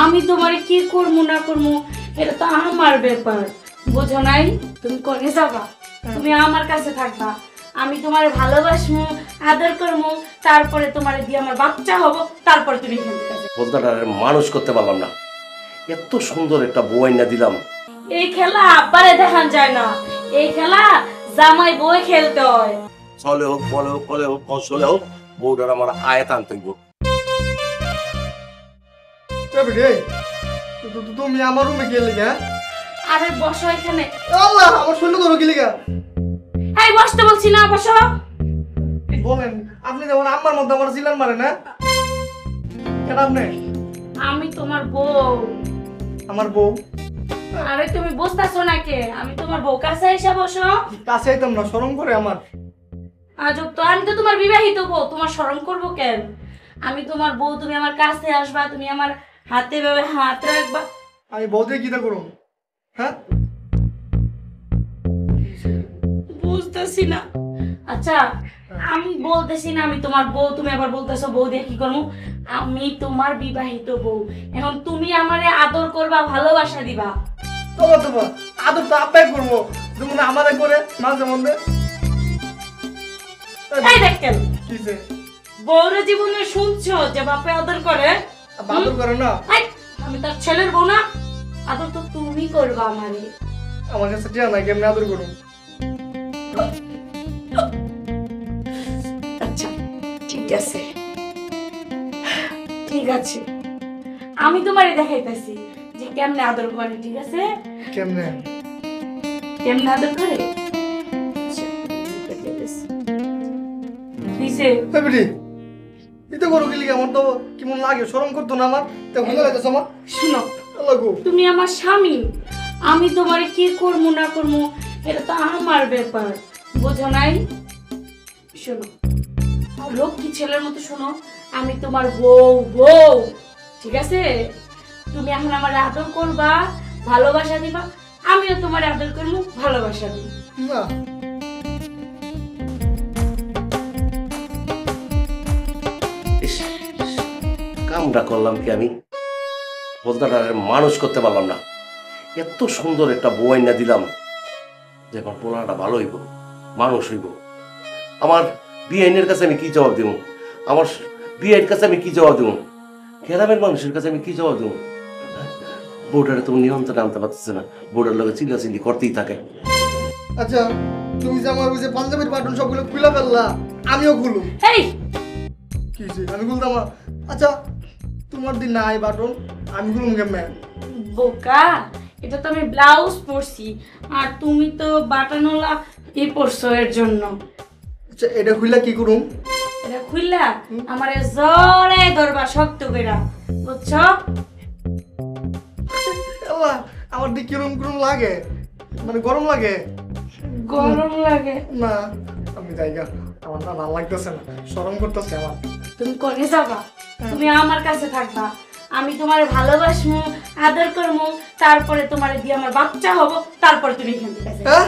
আমি তোমারে কি করবো না করবো এটা তো আমার ব্যাপার, বুঝো নাই? তুমি কোনে যাবা, তুমি আমার কাছে থাকবা, আমি তোমারে ভালোবাসবো, আদর করবো, তারপরে তোমারে দিয়ে আমার বাচ্চা হবো, তারপরে তুমি এখান থেকে যাবে। বলতাটা মানুষ করতে পারলাম না, এত সুন্দর একটা বউ আইনা দিলাম। এই খেলা আব্বারে দেখান যায় না, এই খেলা জামাই বই খেলতে হয়। চলে হোক, বলে হোক, ফলে হোক, ফসলে হোক, বউটার আমার আয়াত আনতে হইব। তুমি আমার রুমে গেলে গা? আরে বসো এখানে। আল্লাহ, আমার শরীর ধরো গেলে গা? এই বসতে বলছি না, বসো। বলেন, আপনি যেমন আমার মধ্যে আমার জিলান মারে না কেন? আপনি আমি তোমার বউ। আমার বউ? আরে তুমি বুঝতেছো না কে? আমি তোমার বউ, কাছে এসে বসো। কাছে আইতাম না, শরম করে আমার। আজব তো, আমি তো তোমার বিবাহিত বউ, তোমার শরম করবো কেন? আমি তোমার বউ, তুমি আমার কাছে আসবা, তুমি আমার হাতে ভাবে হাত রাখবা। আমি বউ দিয়ে কি করুন? হ্যাঁ, বুঝতেছি না। আচ্ছা, আমি বলতেছি না আমি তোমার বউ, তুমি আবার বলতেছো বউ দিয়ে কি করবো? আমি তোমার বিবাহিত বউ, এখন তুমি আমারে আদর করবা, ভালোবাসা দিবা। তোমার তোমার আদর তো আব্বাই করবো, যেমন আমারে করে মাঝে মধ্যে। এই দেখেন, কিসে বউরে জীবনে শুনছো যে বাপে আদর করে? আদর করে না? এই, আমি তার ছেলের বউ না? আদর তো তুমি করবা আমারে। আমার কাছে টিয়া নাই, কেমনি আদর করুন? আচ্ছা ঠিক আছে, ঠিক আছে, আমি তোমারে দেখাইতেছি যে কেমনে আদর করে। ঠিক আছে, কেমনে কেমনে আদর করে। আচ্ছা, দেখাইতেছি। কিসে? বেবি এটা করো গেলি? আমার তো কেমন লাগে, শরম করতো না আমার? তো ভালো লাগতেছে আমার। শুনো, লাগো, তুমি আমার স্বামী, আমি তোমারে কি করবো না করবো এটা তো আমার ব্যাপার, বুঝো নাই? শোনো, লক্ষ্মী ছেলের মতো শোনো, আমি তোমার বউ, বউ, ঠিক আছে? তুমি এখন আমার আদর করবা, ভালোবাসা দিবা, আমিও তোমার আদর করবো, ভালোবাসা দিব। না কামটা করলাম কি আমি, বলতাটা মানুষ করতে পারলাম না। এত সুন্দর একটা বউ আইনা দিলাম যে আমার পোলাটা ভালো হইব, মানুষ হইব। আমার বিআইনের কাছে আমি কি জবাব দেব? আমার বিআইনের কাছে আমি কি জবাব দেব? গ্রামের মানুষের কাছে আমি কি জবাব দেব? বউটারে তুমি নিয়ন্ত্রণে আনতে পারতেছে না, বউটার লোকে চিল্লাচিল্লি করতেই থাকে। আচ্ছা, তুমি যে আমার ওই যে পাঞ্জাবির বাটন সবগুলো খুলে ফেললা, আমিও খুলুম। এই কি আমি খুলতাম? আচ্ছা, তোমার দিন নাই বাটন, আমি খুলুম কেমনে? বোকা, এটা তো আমি ব্লাউজ পরছি, আর তুমি তো বাটানোলা ই পরছো এর জন্য। আচ্ছা, এটা খুললা কি করুম? এটা খুললা আমারে জোরে ধরবা, শক্ত কইরা, বুঝছো? আল্লাহ, আমার দিকে কিরম কিরম লাগে, মানে গরম লাগে? গরম লাগে না, আমি জায়গা আমার না ভালো লাগতেছে না, শরম করতেছে আমার। তুমি কোনে যাবা, তুমি আমার কাছে থাকবা, আমি তোমারে ভালোবাসবো, আদর করবো, তারপরে তোমারে দিয়ে আমার বাচ্চা হবো, তারপরে তুমি এখান থেকে যাবে। হ্যাঁ,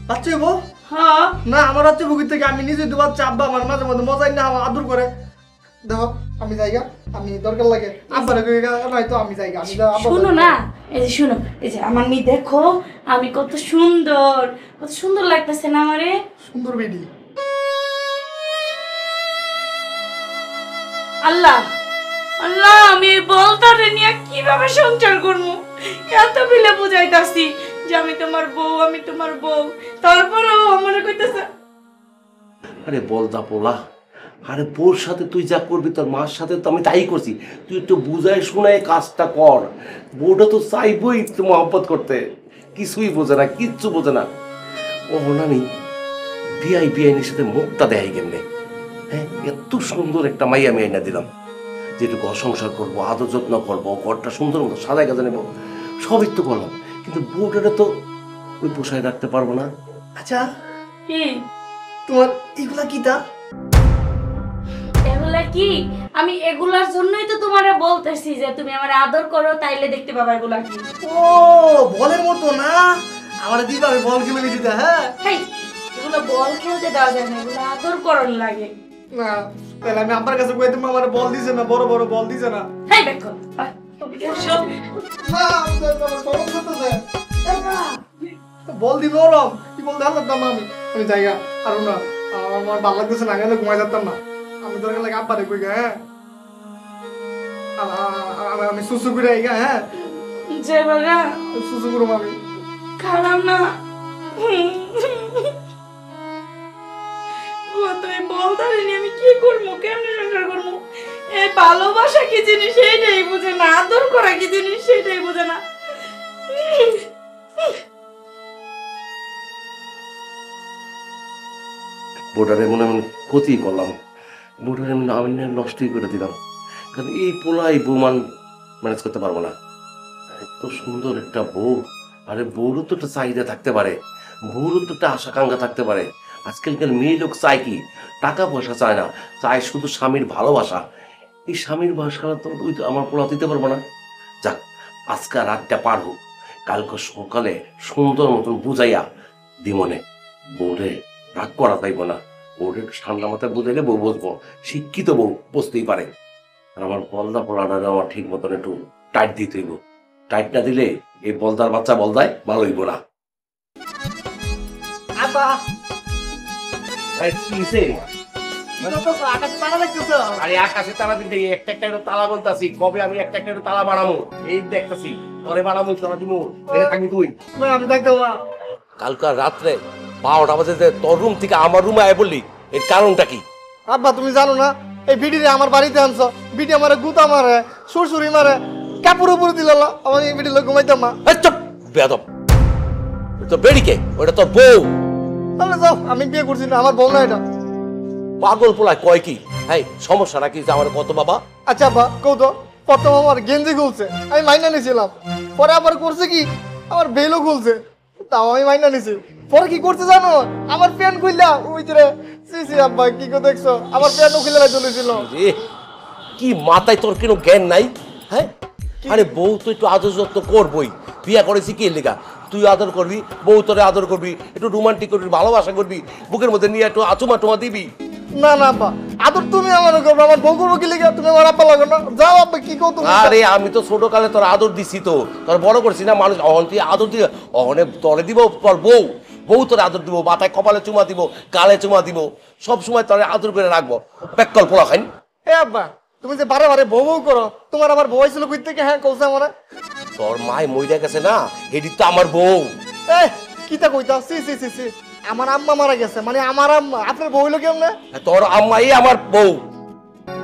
বাচ্চা হইব? হ্যাঁ, না, আমার বাচ্চা বুকির থেকে আমি নিজে দু বাচ্চা, আব্বা আমার মাঝে মধ্যে মজাই না আমার আদর করে। দেখো, আমি জায়গা, আমি দরকার লাগে আব্বার নয়তো আমি জায়গা, আমি শুনো না, এই যে শুনো, এই যে আমার মেয়ে দেখো, আমি কত সুন্দর, কত সুন্দর লাগতেছে না আমারে? সুন্দর বেডি। আল্লাহ আল্লাহ, আমি বলতারে নিয়ে কিভাবে সংসার করবো? এত বিলে বুঝাইতাছি যে আমি তোমার বউ, আমি তোমার বউ, তারপরেও আমার কইতেছে। আরে বলদা পোলা, আরে বউর সাথে তুই যা করবি তোর মার সাথে তো আমি তাই করছি, তুই একটু বুঝাই শোনায় কাজটা কর। বউটা তো চাইবই একটু মহব্বত করতে, কিছুই বোঝে না, কিচ্ছু বোঝে না। ও আমি বিআইনের সাথে মুখটা দেয় কেমনে? হ্যাঁ, এত সুন্দর একটা মাই আমি আইনা দিলাম, যেটুকু সংসার করবো, আদর যত্ন করবো, ঘরটা সুন্দর মতো সাজায় কাজে নেবো, সবই তো করলাম, কিন্তু বউটাটা তো ওই পোষায় রাখতে পারবো না। আচ্ছা, কি তোমার এগুলা কি তা? এগুলা কি? আমি এগুলার জন্যই তো তোমারে বলতেছি যে তুমি আমার আদর করো, তাইলে দেখতে পাবা এগুলা কি। ও, বলের মতো না? আমার দিবা, আমি বল খেলে দিতে। হ্যাঁ, হেই, এগুলো বল খেলতে দেওয়া যায় না, এগুলো আদর করন লাগে। না তাহলে আমি আব্বার কাছে কইতাম, আমার বল দিছে না, বড় বড় বল দিছে না। হেই দেখো, বল দি নরম কি বল দেখলাম না আমি জায়গা আর না আমার ভালো লাগতেছে না গেলে ঘুমাই যেতাম না আমি দরকার লাগে আব্বারে কই হ্যাঁ আমি সুসু করে আইগা হ্যাঁ যে বাগা সুসু করুম আমি খারাপ না ও তুই বলতারিনি আমি কি করবো কেমনে সংসার করবো এই ভালোবাসা কি জিনিস সেইটাই বুঝে না আদর করা কি জিনিস সেইটাই বুঝে না বোর্ডারে মনে মনে ক্ষতি করলাম, বোর্ডারে আমি নষ্টই করে দিলাম। কারণ এই পোলাই বৌমান ম্যানেজ করতে পারবো না। এত সুন্দর একটা বউ, আরে বউরও তো একটা চাহিদা থাকতে পারে, বউরও তো একটা আশাকাঙ্ক্ষা থাকতে পারে। আজকালকার মেয়ে লোক চায় কি, টাকা পয়সা চায় না, চায় শুধু স্বামীর ভালোবাসা। এই স্বামীর ভালোবাসা তো ওই তো আমার পোলা দিতে পারবো না। যাক, আজকে রাতটা পার হোক, কালকে সকালে সুন্দর মতন বুঝাইয়া দিমনে বউরে রাগ করা যাইব না। বউরে একটু ঠান্ডা মাথায় বুঝাইলে বউ বুঝবো, শিক্ষিত বউ বুঝতেই পারে। আর আমার বলদা পোলাটা আমার ঠিক মতন একটু টাইট দিতে হইব, টাইট না দিলে এই বলদার বাচ্চা বলদায় ভালো হইব না। আব্বা আরে আকাশে তারা দিতে একটা একটা তালা বলতাছি, কবে আমি একটা একটা তালা বানাবো এই দেখতেছি, পরে বানাবো তালা দিব থাকবি তুই। আমি দেখতে কালকার রাত্রে 12টা বাজে তোর রুম থেকে আমার রুমে আয় বললি, এর কারণটা কি? আব্বা তুমি জানো না এই বিডিরে আমার বাড়িতে আনছো, বিডি আমারে গুতা মারে সুরসুরি মারে কাপড় উপরে দিল আমার এই বিডি লোক ঘুমাইতাম না। চুপ বেয়াদব, তো বেড়িকে ওটা তোর বউ। তাহলে যাও, আমি বিয়ে করছি না, আমার বউ না এটা। পাগল পোলায় কয় কি? হ্যাঁ সমস্যাটা কি আমার কত বাবা? আচ্ছা আব্বা কৌ তো, প্রথম আমার গেঞ্জি খুলছে আমি মাইনা নিয়েছিলাম, পরে আবার করছে কি আমার বেলও খুলছে, তাও আমি মাইনা নিছি। পরে কি করছে জানো, আমার প্যান্ট খুললা ওই যে সি আব্বা কি করে দেখছো, আমার প্যান্টও খুলে চলেছিল। রে কি মাথায় তোর কোনো জ্ঞান নাই? হ্যাঁ আরে বউ তো একটু আদর যত্ন করবই, বিয়া করেছি কি লেগা, তুই আদর করবি, বউ তোরে আদর করবি, একটু রোমান্টিক করবি, ভালোবাসা করবি, বুকের মধ্যে নিয়ে একটু আচুমা টুমা দিবি। না না আব্বা, আদর তুমি আমার করবে, আমার বউ করবো কি লেগে, তুমি আমার আব্বা লাগো না, যাও আব্বা কি কো তুমি। আরে আমি তো ছোট কালে তোর আদর দিছি, তো তোর বড় করছি না মানুষ, অহন তুই আদর দিয়ে অহনে তোরে দিব তোর বউ, বউ তোরে আদর দিব, মাথায় কপালে চুমা দিব, গালে চুমা দিব, সব সময় তোরে আদর করে রাখবো। পেক্কল পোলা খাইন। এ আব্বা তুমি যে বারে বারে বউ বউ করো, তোমার আমার বউ ছিল কই থেকে, হ্যাঁ কইছে আমারে তোর মায় মইরা গেছে না, এটি তো আমার বউ। এ কিতা কইতা, সি সি সি সি আমার আম্মা মারা গেছে, মানে আমার আম্মা, আপনার বউ হইলো কেমনে? তোর আম্মাই আমার বউ।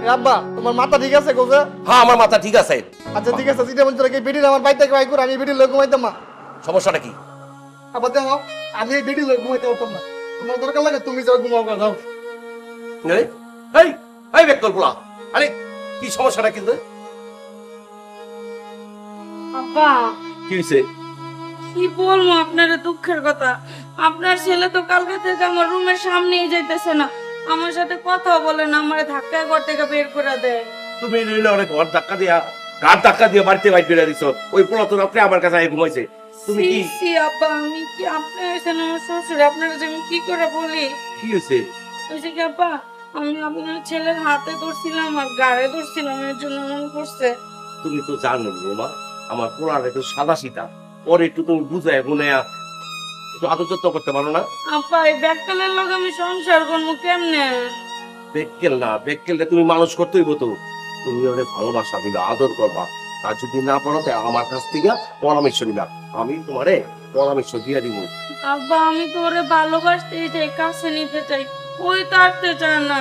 এ আব্বা তোমার মাথা ঠিক আছে কইছে? হ্যাঁ আমার মাথা ঠিক আছে। আচ্ছা ঠিক আছে, যেটা বলছো কি বেডির আমার বাইতে কই করে, আমি বেডির লোক ঘুমাইতাম না। সমস্যাটা কি? আবার দেখো আমি এই বেডির লোক ঘুমাইতে পারতাম না, তোমার দরকার লাগে তুমি যাও ঘুমাও গা, যাও। এই এই এই পেক্কল পোলা, আরে কি সমস্যাটা কিন্তু? আব্বা কি হয়েছে? কি বলবো আপনার দুঃখের কথা, আপনার ছেলে তো কালকে থেকে আমার রুমের সামনেই যাইতেছে না, আমার সাথে কথা বলে না, আমার ধাক্কা ঘর থেকে বের করে দেয়। তুমি রইলে অনেক ঘর ধাক্কা দিয়া, ঘাট ধাক্কা দিয়ে বাড়িতে বাইর করে দিছ, ওই পোলা তো রাত্রে আমার কাছে আই ঘুমাইছে। তুমি কি সি আব্বা আমি কি, আপনি হয়েছেন আমার শ্বশুর, আপনার কাছে আমি কি করে বলি? কি হয়েছে? হয়েছে কি আব্বা, আমি আপনার ছেলের হাতে ধরছিলাম আর গাড়ে ধরছিলাম, এর জন্য মনে করছে। তুমি তো জানো রোমা, আমার পোলার একটু সাদা সিধা, ওর একটু তুমি বুঝায় গুনায়া একটু আদর যত্ন করতে পারো না? আব্বা এই ব্যাককালের লোক আমি সংসার করবো কেমনে? বেক্কেল না, বেক্কেলটা তুমি মানুষ করতেই হতো, তুমি ওরে ভালোবাসা দিবা, আদর করবা, আর যদি না পারো তাই আমার কাছ থেকে পরামর্শ নিবা, আমি তোমারে পরামর্শ দিয়ে দিব। আব্বা আমি তো ওরে ভালোবাসতেই চাই, কাছে নিতে চাই, ওই তো আসতে চায় না।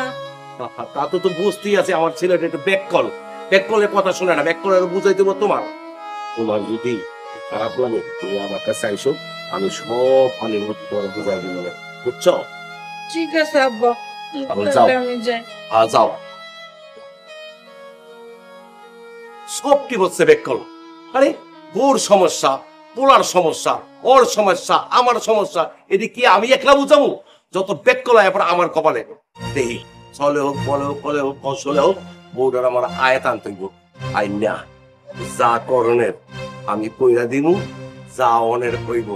তা তো তো বুঝতেই আছে আমার ছেলেটা একটু বেক্কল, বেক্কলের কথা শুনে না, বেক্কলের বুঝাই দেবো তোমার। তোমার যদি খারাপ লাগে তুমি আমার কাছে আইসো, আমি সব পানির মধ্যে বুঝাই দিব, বুঝছো? ঠিক আছে আব্বা, তাহলে যাও। আমি যাই। যাও। সব কি হচ্ছে বেক্কল? আরে ওর সমস্যা, পোলার সমস্যা, ওর সমস্যা, আমার সমস্যা, এদিকে কি আমি একলা বুঝাবো? যত বেক্কল হয় আমার কপালে, দেখি চলে হোক, বলে হোক, কলে হোক, কৌশলে হোক, বউটার আমার আয়াত আনতে হইব। আই না যা করণের আমি কইরা দিমু, যা অনের কইব।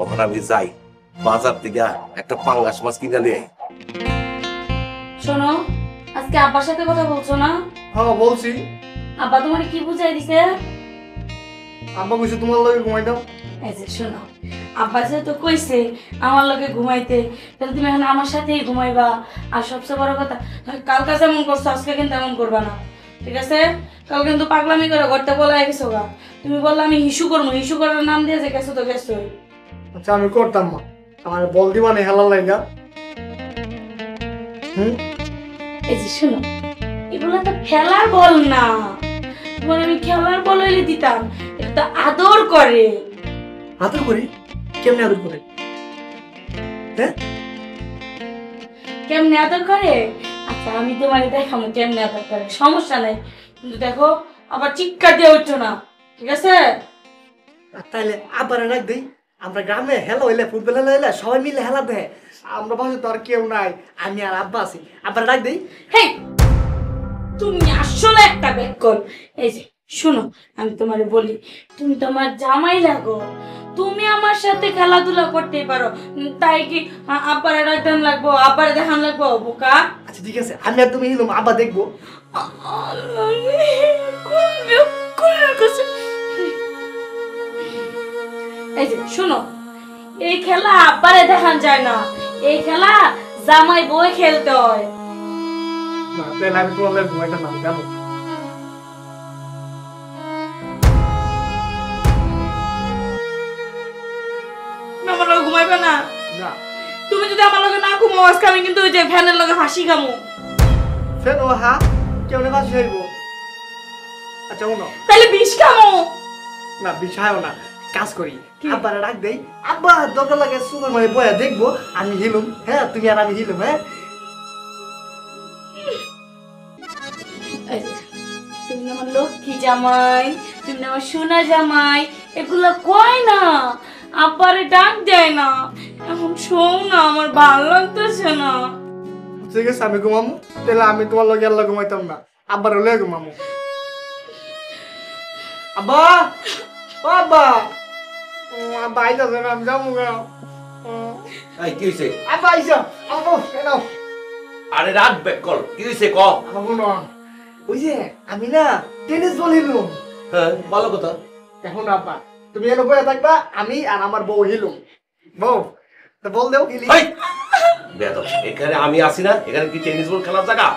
ওখানে আমি যাই বাজার থেকে একটা পাঙ্গাস মাছ কিনে নিয়ে আই। শোনো, আজকে আব্বার সাথে কথা বলছো না? হ্যাঁ বলছি। আব্বা তোমার কি বুঝাই দিছে? আব্বা কইছে তোমার লগে ঘুমাইতাম। এই যে শোনো, আব্বা যেহেতু কইছে আমার লগে ঘুমাইতে, তাহলে তুমি এখন আমার সাথেই ঘুমাইবা। আর সবচেয়ে বড় কথা, কালকে যেমন করছো আজকে কিন্তু এমন করবা না, ঠিক আছে? কাল কিন্তু পাগলামি করে ঘরটা বলা গেছো গা। তুমি বললে আমি হিসু করবো, হিসু করার নাম দিয়ে যে গেছো তো গেছো। আচ্ছা আমি করতাম মা, আমার বল দিবা না হেলার লাইগা। এই যে শোনো, এগুলো তো খেলার বল না, তোমার আমি খেলার বল হইলে দিতাম, এটা তো আদর করে। আদর করি? কেমনে আদর করে? হ্যাঁ কেমনে আদর করে? আচ্ছা আমি তোমাকে দেখাবো কেমনে আদর করে, সমস্যা নাই। কিন্তু দেখো আবার চিৎকার দিয়ে উঠছো না, ঠিক আছে? তাইলে আবার রাখ দেই, আমরা গ্রামে হেলা হইলে ফুটবল হেলা হইলে সবাই মিলে হেলা দেয়, আমরা বাসে তো আর কেউ নাই, আমি আর আব্বা আছি, আবার রাখ দেই। হেই, তুমি আসলে একটা বেকল। এই যে শোনো, আমি তোমারে বলি, তুমি তোমার জামাই লাগো, তুমি আমার সাথে খেলাধুলা করতেই পারো, তাই কি আব্বারে ডাকতে লাগবো, আব্বারে দেখান লাগবো বোকা? আচ্ছা ঠিক আছে, আমি আর তুমি হিলুম, আব্বা দেখবো। এই যে শোনো, এই খেলা আব্বারে দেখান যায় না, এই খেলা জামাই বই খেলতে হয়। না তাহলে আমি তোমার ঘুমাইতে না যাবো। তুমি আমার লগে ঘুমাইবে না? না তুমি যদি আমার লগে না ঘুমাও আজকে আমি কিন্তু ওই যে ফ্যানের লগে ফাঁসি খামু। ফের ও হা কেমনে বাসি হইব? আচ্ছা শোনো, তাহলে বিষ খামু। না বিছায়ও না, কাজ করি, আব্বারে ডাক দেই, আব্বা দরকার লাগে সুপার মানে বয়া দেখবো, আমি হিলুম, হ্যাঁ তুমি আর আমি হিলুম। হ্যাঁ এই যে, তুমি না আমার লক্ষ্মী জামাই, তুমি না আমার সোনা জামাই, এগুলো কয় না, আব্বারে ডাক দেয় না। এখন শোন না, আমার ভালো লাগতেছে না। ঠিক আছে আমি ঘুমামু, তাহলে আমি তোমার লগে আল্লাহ ঘুমাইতাম না, আব্বার হলে ঘুমামু। আব্বা ও আব্বা, আব্বা আইতাছে না, আমি যাবো গা। এই কি হইছে? আব্বা আইসা, আব্বা এনাও। আরে রাত বেকল, কি হইছে ক? আব্বা ওই যে আমি না টেনিস বল হিলুম। হ্যাঁ ভালো কথা। এখন আব্বা তুমি এনে বয়ে থাকবা, আমি আর আমার বউ হিলুম। বউ তা বল দেও হিলি। এই বেয়াদব, এখানে আমি আসি না, এখানে কি টেনিস বল খেলার জায়গা?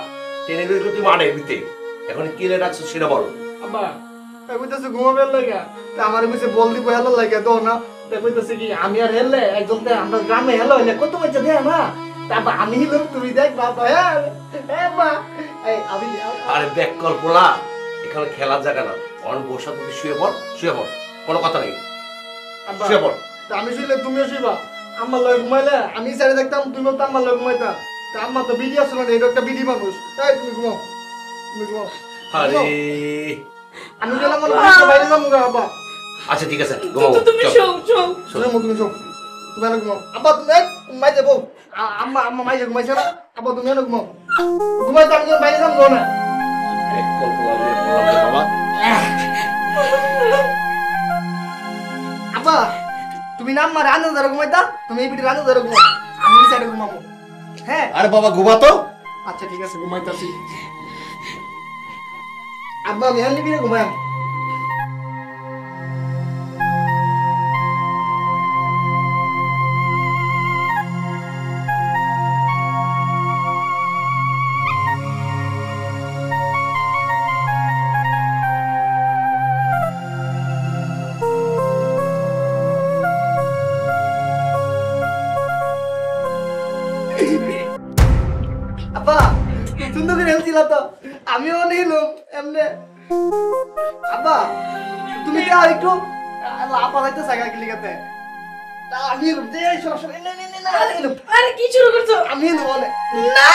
টেনিস বল তুই মাঠে দিতে, এখন কি রে ডাকছো সেটা বলো। আব্বা তাই কইতাছে ঘুমাবেন লাগা, তা আমার কইছে বল দিব হেলার লাগা তো না, তাই কইতাছে কি আমি আর হেললে একজন তে আমরা গ্রামে হেলা হইলে কত মজা দেয় না, তারপর আমি হিলুম তুমি দেখ বাবা। হ্যাঁ হ্যাঁ মা এই আমি আরে বেকল পোলা, এখানে খেলার জায়গা না, অন বসা তুমি শুয়ে পড়, শুয়ে পড়, কোনো কথা নেই, আব্বা শুয়ে পড়। তা আমি শুইলে তুমিও শুইবা, আমার লগে ঘুমাইলে আমি সাইডে দেখতাম, তুমিও তো আমার লগে ঘুমাইতা, তা আমার তো বিডি আসলে না, এটা একটা বিডি মানুষ। এই তুমি ঘুমাও, তুমি ঘুমাও। আরে আমি গেলাম আমার বাসা বাইরে যাবো গা আব্বা। আচ্ছা ঠিক আছে, ঘুমাও, তুমি চল। শোও শোও। শুনে মো তুমি শোক, তুমি এনে ঘুমাও। আব্বা তুমি মাই যাবো, আম্মা আম্মা মাই ঘুমাইছে না, আব্বা তুমি এনে ঘুমাও। ঘুমাইতে আমি বাইরে যাবো না। বেকল পোলা নিয়ে পড়লাম রে বাবা। আব্বা তুমি না আমার রান্না ধরে ঘুমাইতা, তুমি এই বিডি রান্না ধরে ঘুমাও, আমি এই সাইডে ঘুমাবো। হ্যাঁ আরে বাবা ঘুমা তো। আচ্ছা ঠিক আছে ঘুমাইতাছি। আব্বা আমি এনে বিড়ে ঘুমাই। আব্বা সুন্দর করে হেলছিল তো, আমিও নিলাম এমনি। আব্বা তুমি কি আর একটু আপা যাইতে সাগা গিলিগাতে, আমি এলাম যে সরাসরি না না না আরে কি শুরু করছো? আমি এলাম না